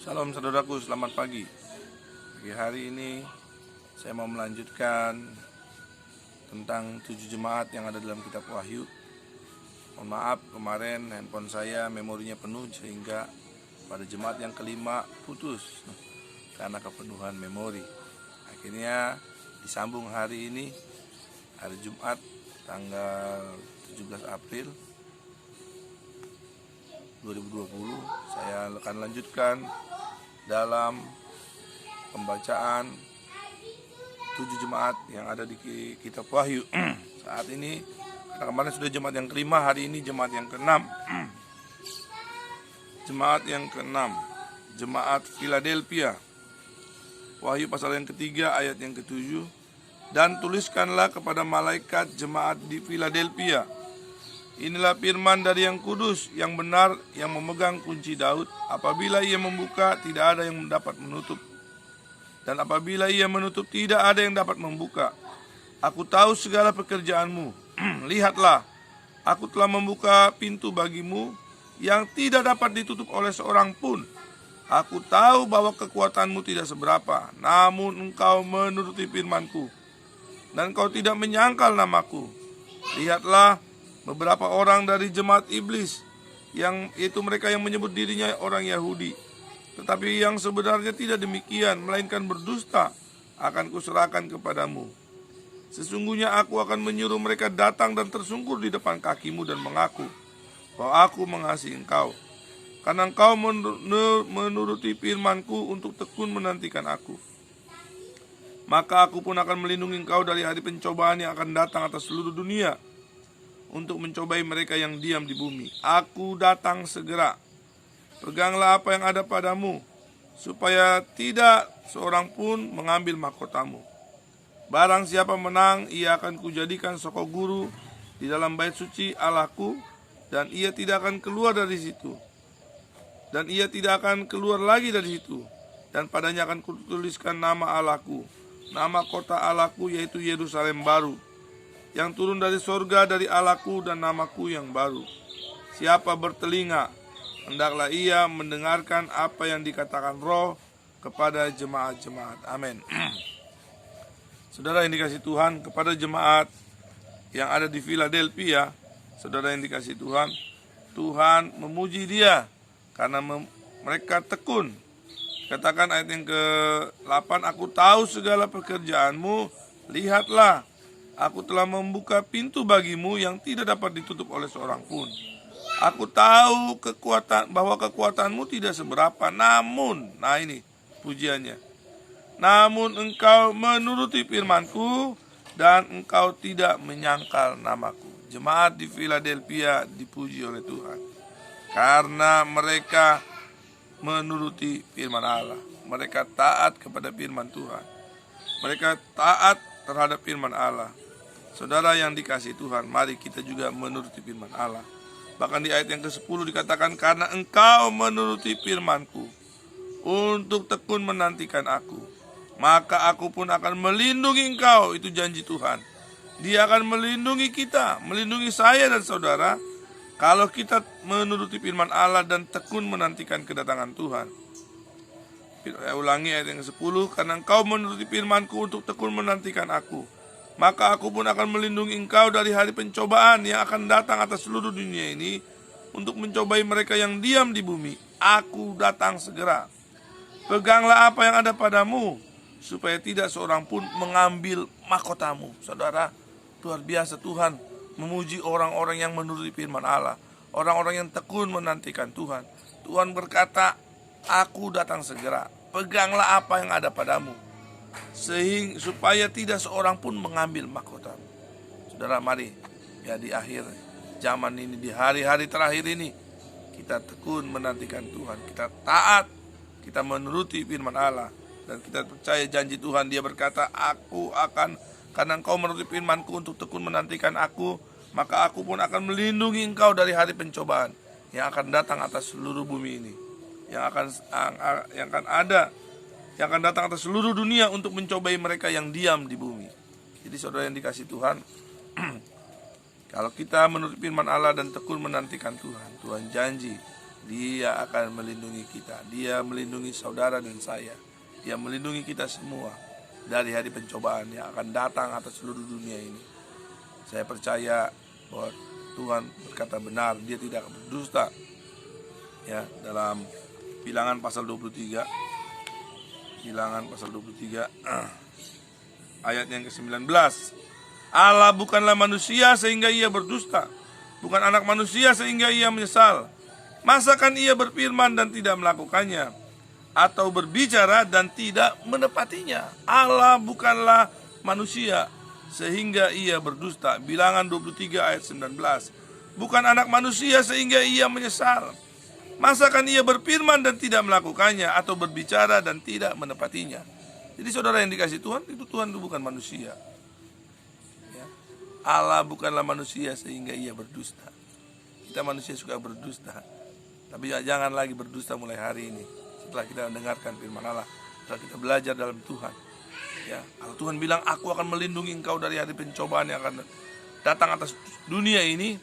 Salam saudaraku, selamat pagi. Pagi hari ini saya mau melanjutkan tentang 7 jemaat yang ada dalam kitab Wahyu. Mohon maaf, kemarin handphone saya memorinya penuh sehingga pada jemaat yang kelima putus karena kepenuhan memori. Akhirnya disambung hari ini, hari Jumat tanggal 17 April 2020. Saya akan lanjutkan dalam pembacaan 7 jemaat yang ada di kitab Wahyu. Saat ini, karena kemarin sudah jemaat yang kelima, hari ini jemaat yang keenam. Jemaat yang keenam, jemaat Philadelphia. Wahyu pasal yang ketiga ayat yang ke-7. Dan tuliskanlah kepada malaikat jemaat di Philadelphia. Inilah firman dari yang kudus, yang benar, yang memegang kunci Daud. Apabila ia membuka, tidak ada yang dapat menutup. Dan apabila ia menutup, tidak ada yang dapat membuka. Aku tahu segala pekerjaanmu. Lihatlah, aku telah membuka pintu bagimu yang tidak dapat ditutup oleh seorang pun. Aku tahu bahwa kekuatanmu tidak seberapa, namun engkau menuruti firmanku, dan kau tidak menyangkal namaku. Lihatlah, beberapa orang dari jemaat iblis, yang itu mereka yang menyebut dirinya orang Yahudi, tetapi yang sebenarnya tidak demikian, melainkan berdusta, akan kuserahkan kepadamu. Sesungguhnya aku akan menyuruh mereka datang dan tersungkur di depan kakimu dan mengaku bahwa aku mengasihi engkau, karena engkau menuruti firmanku untuk tekun menantikan aku. Maka aku pun akan melindungi engkau dari hari pencobaan yang akan datang atas seluruh dunia, untuk mencobai mereka yang diam di bumi. Aku datang segera. Peganglah apa yang ada padamu, supaya tidak seorang pun mengambil mahkotamu. Barang siapa menang, ia akan kujadikan soko guru di dalam bait suci Allahku, dan ia tidak akan keluar dari situ. Dan ia tidak akan keluar lagi dari situ. Dan padanya akan kutuliskan nama Allahku, nama kota Allahku, yaitu Yerusalem baru, yang turun dari sorga dari Allahku, dan namaku yang baru. Siapa bertelinga, hendaklah ia mendengarkan apa yang dikatakan Roh kepada jemaat-jemaat. Amin. Saudara yang dikasihi Tuhan, kepada jemaat yang ada di Philadelphia, saudara yang dikasihi Tuhan, Tuhan memuji dia karena mereka tekun. Katakan ayat yang ke-8, aku tahu segala pekerjaanmu, lihatlah, aku telah membuka pintu bagimu yang tidak dapat ditutup oleh seorang pun. Aku tahu bahwa kekuatanmu tidak seberapa, namun, nah ini pujiannya, namun engkau menuruti firmanku, dan engkau tidak menyangkal namaku. Jemaat di Philadelphia dipuji oleh Tuhan karena mereka menuruti firman Allah. Mereka taat kepada firman Tuhan. Mereka taat terhadap firman Allah. Saudara yang dikasihi Tuhan, mari kita juga menuruti firman Allah. Bahkan di ayat yang ke-10 dikatakan, karena engkau menuruti firmanku untuk tekun menantikan aku, maka aku pun akan melindungi engkau. Itu janji Tuhan. Dia akan melindungi kita, melindungi saya dan saudara, kalau kita menuruti firman Allah dan tekun menantikan kedatangan Tuhan. Saya ulangi ayat yang ke-10, karena engkau menuruti firmanku untuk tekun menantikan aku, maka aku pun akan melindungi engkau dari hari pencobaan yang akan datang atas seluruh dunia ini, untuk mencobai mereka yang diam di bumi. Aku datang segera. Peganglah apa yang ada padamu, supaya tidak seorang pun mengambil mahkotamu. Saudara, luar biasa Tuhan memuji orang-orang yang menuruti firman Allah, orang-orang yang tekun menantikan Tuhan. Tuhan berkata, aku datang segera. Peganglah apa yang ada padamu, supaya tidak seorang pun mengambil mahkotamu. Saudara, mari ya di akhir zaman ini, di hari-hari terakhir ini, kita tekun menantikan Tuhan. Kita taat, kita menuruti firman Allah, dan kita percaya janji Tuhan. Dia berkata, karena engkau menuruti firmanku untuk tekun menantikan aku, maka aku pun akan melindungi engkau dari hari pencobaan yang akan datang atas seluruh bumi ini, yang akan datang atas seluruh dunia untuk mencobai mereka yang diam di bumi. Jadi saudara yang dikasihi Tuhan, kalau kita menuruti firman Allah dan tekun menantikan Tuhan, Tuhan janji Dia akan melindungi kita. Dia melindungi saudara dan saya. Dia melindungi kita semua dari hari pencobaan yang akan datang atas seluruh dunia ini. Saya percaya bahwa Tuhan berkata benar, Dia tidak akan berdusta. Ya, dalam Bilangan pasal 23. Bilangan pasal 23 ayat yang ke-19. Allah bukanlah manusia sehingga Ia berdusta, bukan anak manusia sehingga Ia menyesal. Masakan Ia berfirman dan tidak melakukannya, atau berbicara dan tidak menepatinya? Allah bukanlah manusia sehingga Ia berdusta. Bilangan 23 ayat 19. Bukan anak manusia sehingga Ia menyesal. Masakan Ia berfirman dan tidak melakukannya, atau berbicara dan tidak menepatinya? Jadi saudara yang dikasih Tuhan, Tuhan itu bukan manusia. Ya. Allah bukanlah manusia sehingga Ia berdusta. Kita manusia suka berdusta. Tapi jangan lagi berdusta mulai hari ini. Setelah kita mendengarkan firman Allah, setelah kita belajar dalam Tuhan. Ya, kalau Tuhan bilang, aku akan melindungi engkau dari hari pencobaan yang akan datang atas dunia ini,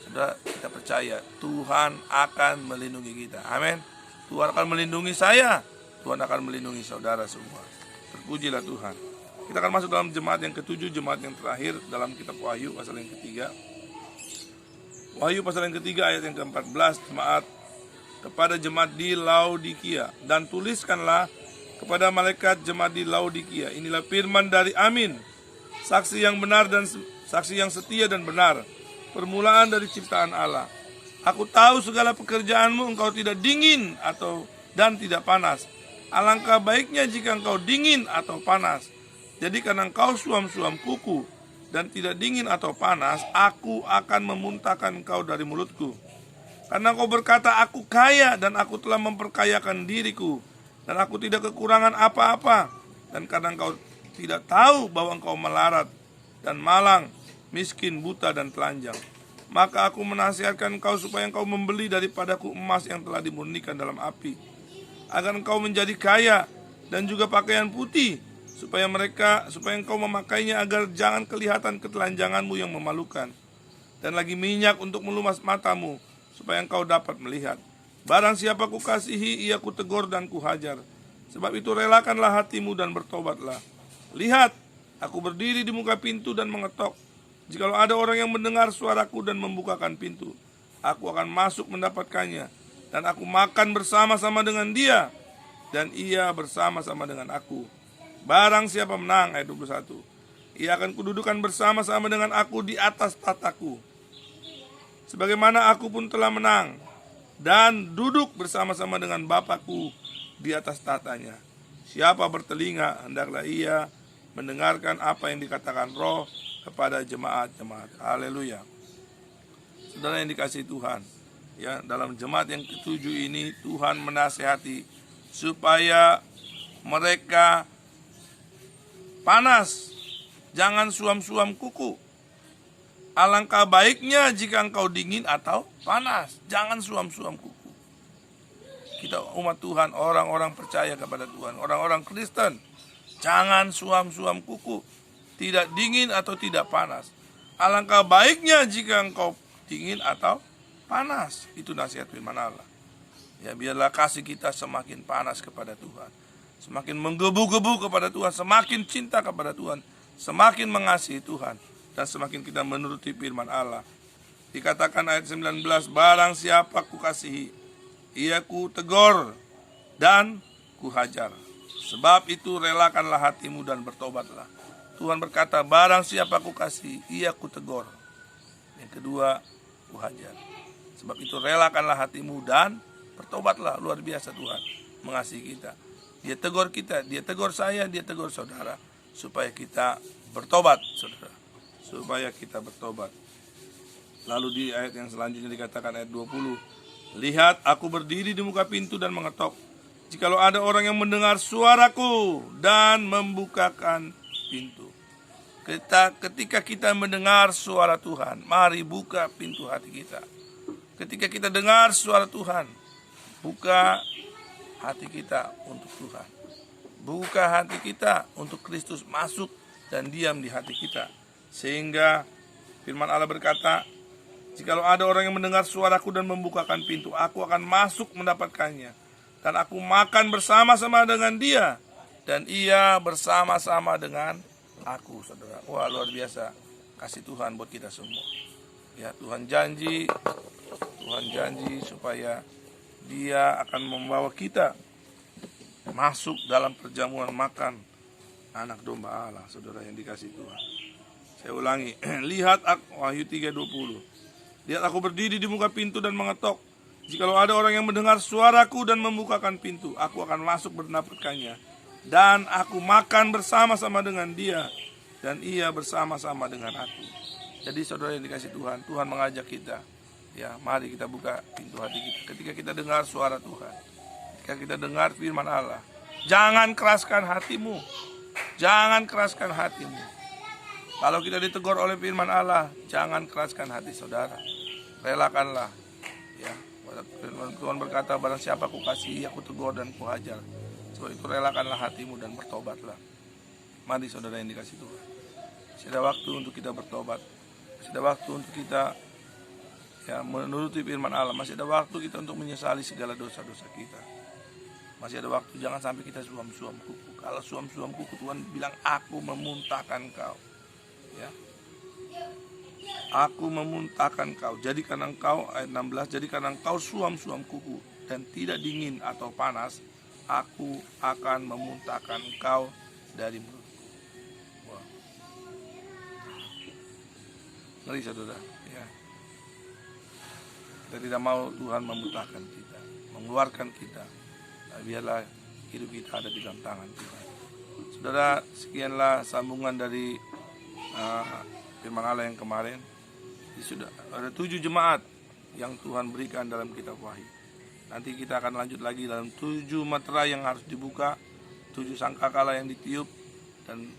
saudara, kita percaya Tuhan akan melindungi kita. Amin. Tuhan akan melindungi saya, Tuhan akan melindungi saudara semua. Terpujilah Tuhan. Kita akan masuk dalam jemaat yang ke-7, jemaat yang terakhir dalam kitab Wahyu pasal yang ke-3. Wahyu pasal yang ke-3 ayat yang ke-14, jemaat kepada jemaat di Laodikia, dan tuliskanlah kepada malaikat jemaat di Laodikia, inilah firman dari Amin, saksi yang benar dan saksi yang setia dan benar, permulaan dari ciptaan Allah. Aku tahu segala pekerjaanmu, engkau tidak dingin dan tidak panas. Alangkah baiknya jika engkau dingin atau panas. Jadi karena engkau suam-suam kuku dan tidak dingin atau panas, aku akan memuntahkan engkau dari mulutku. Karena kau berkata, aku kaya dan aku telah memperkayakan diriku, dan aku tidak kekurangan apa-apa. Dan karena engkau tidak tahu bahwa engkau melarat dan malang, miskin, buta, dan telanjang, maka aku menasihatkan engkau supaya engkau membeli daripadaku emas yang telah dimurnikan dalam api, agar engkau menjadi kaya, dan juga pakaian putih, supaya engkau memakainya, agar jangan kelihatan ketelanjanganmu yang memalukan, dan lagi minyak untuk melumas matamu, supaya engkau dapat melihat. Barang siapa kukasihi, ia kutegur dan kuhajar. Sebab itu relakanlah hatimu dan bertobatlah. Lihat, aku berdiri di muka pintu dan mengetok. Jikalau ada orang yang mendengar suaraku dan membukakan pintu, aku akan masuk mendapatkannya, dan aku makan bersama-sama dengan dia, dan ia bersama-sama dengan aku. Barang siapa menang, ayat 21, ia akan kududukan bersama-sama dengan aku di atas tataku, sebagaimana aku pun telah menang dan duduk bersama-sama dengan Bapakku di atas tatanya. Siapa bertelinga, hendaklah ia mendengarkan apa yang dikatakan Roh kepada jemaat-jemaat. Haleluya. Saudara yang dikasihi Tuhan, ya, dalam jemaat yang ke-7 ini Tuhan menasihati supaya mereka panas, jangan suam-suam kuku. Alangkah baiknya jika engkau dingin atau panas, jangan suam-suam kuku. Kita umat Tuhan, orang-orang percaya kepada Tuhan, orang-orang Kristen, jangan suam-suam kuku, tidak dingin atau tidak panas. Alangkah baiknya jika engkau dingin atau panas. Itu nasihat firman Allah. Ya, biarlah kasih kita semakin panas kepada Tuhan, semakin menggebu-gebu kepada Tuhan, semakin cinta kepada Tuhan, semakin mengasihi Tuhan, dan semakin kita menuruti firman Allah. Dikatakan ayat 19, barang siapa kukasihi, ia kutegur dan kuhajar. Sebab itu relakanlah hatimu dan bertobatlah. Tuhan berkata, barang siapa kukasihi, ia kutegur. Yang kedua, kuhajar. Sebab itu relakanlah hatimu dan bertobatlah. Luar biasa Tuhan mengasihi kita. Dia tegur kita, dia tegur saya, dia tegur saudara, supaya kita bertobat, saudara. Supaya kita bertobat. Lalu di ayat yang selanjutnya dikatakan ayat 20, lihat, aku berdiri di muka pintu dan mengetok. Jikalau ada orang yang mendengar suaraku dan membukakan pintu. Ketika kita mendengar suara Tuhan, mari buka pintu hati kita. Ketika kita dengar suara Tuhan, buka hati kita untuk Tuhan. Buka hati kita untuk Kristus masuk dan diam di hati kita. Sehingga firman Allah berkata, Jikalau ada orang yang mendengar suaraku dan membukakan pintu, aku akan masuk mendapatkannya. Dan aku makan bersama-sama dengan dia, dan ia bersama-sama dengan aku, saudara. Wah, luar biasa kasih Tuhan buat kita semua. Ya, Tuhan janji supaya dia akan membawa kita masuk dalam perjamuan makan anak domba Allah, saudara yang dikasih Tuhan. Saya ulangi, lihat Wahyu 3:20. Lihat aku berdiri di muka pintu dan mengetok. Jikalau ada orang yang mendengar suaraku dan membukakan pintu, aku akan masuk mendapatkannya. Dan aku makan bersama-sama dengan dia, dan ia bersama-sama dengan aku. Jadi saudara yang dikasih Tuhan, Tuhan mengajak kita, ya, mari kita buka pintu hati kita. Ketika kita dengar suara Tuhan, ketika kita dengar firman Allah, jangan keraskan hatimu. Jangan keraskan hatimu. Kalau kita ditegur oleh firman Allah, jangan keraskan hati saudara. Relakanlah. Ya, Tuhan berkata, barang siapa ku kasihi, aku tegur dan ku hajar. Sebab itu relakanlah hatimu dan bertobatlah. Mari saudara yang dikasih Tuhan. Masih ada waktu untuk kita bertobat. Masih ada waktu untuk kita, ya, menuruti firman Allah. Masih ada waktu kita untuk menyesali segala dosa-dosa kita. Masih ada waktu, jangan sampai kita suam-suam kuku. Kalau suam-suam kuku, Tuhan bilang, aku memuntahkan kau. Ya, aku memuntahkan kau. Jadikan engkau, ayat 16, jadikan engkau suam-suam kuku dan tidak dingin atau panas, aku akan memuntahkan engkau dari mulutku. Wow. Ngeri saudara, ya. Kita tidak mau Tuhan memuntahkan kita, mengeluarkan kita. Nah, biarlah hidup kita ada di dalam tangan Tuhan. Saudara, sekianlah sambungan dari firman Allah yang kemarin. Sudah ada 7 jemaat yang Tuhan berikan dalam kitab Wahyu. Nanti kita akan lanjut lagi dalam 7 meterai yang harus dibuka, 7 sangkakala yang ditiup, dan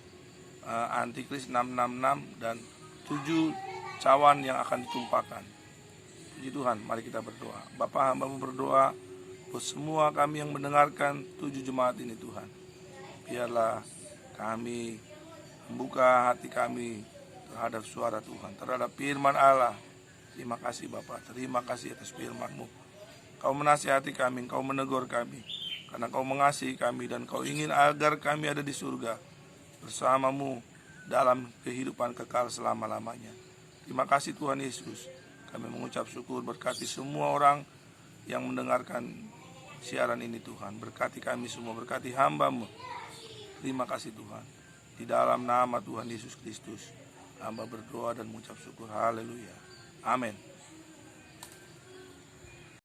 antikris 666, dan 7 cawan yang akan ditumpahkan. Puji Tuhan, mari kita berdoa. Bapa, hamba-Mu berdoa buat semua kami yang mendengarkan 7 jemaat ini Tuhan. Biarlah kami membuka hati kami terhadap suara Tuhan, terhadap firman Allah. Terima kasih Bapa, terima kasih atas firman-Mu. Kau menasihati kami, Kau menegur kami, karena Kau mengasihi kami dan Kau ingin agar kami ada di surga bersama-Mu dalam kehidupan kekal selama-lamanya. Terima kasih Tuhan Yesus. Kami mengucap syukur, berkati semua orang yang mendengarkan siaran ini Tuhan. Berkati kami semua, berkati hamba-Mu. Terima kasih Tuhan. Di dalam nama Tuhan Yesus Kristus, hamba berdoa dan mengucap syukur. Haleluya. Amin.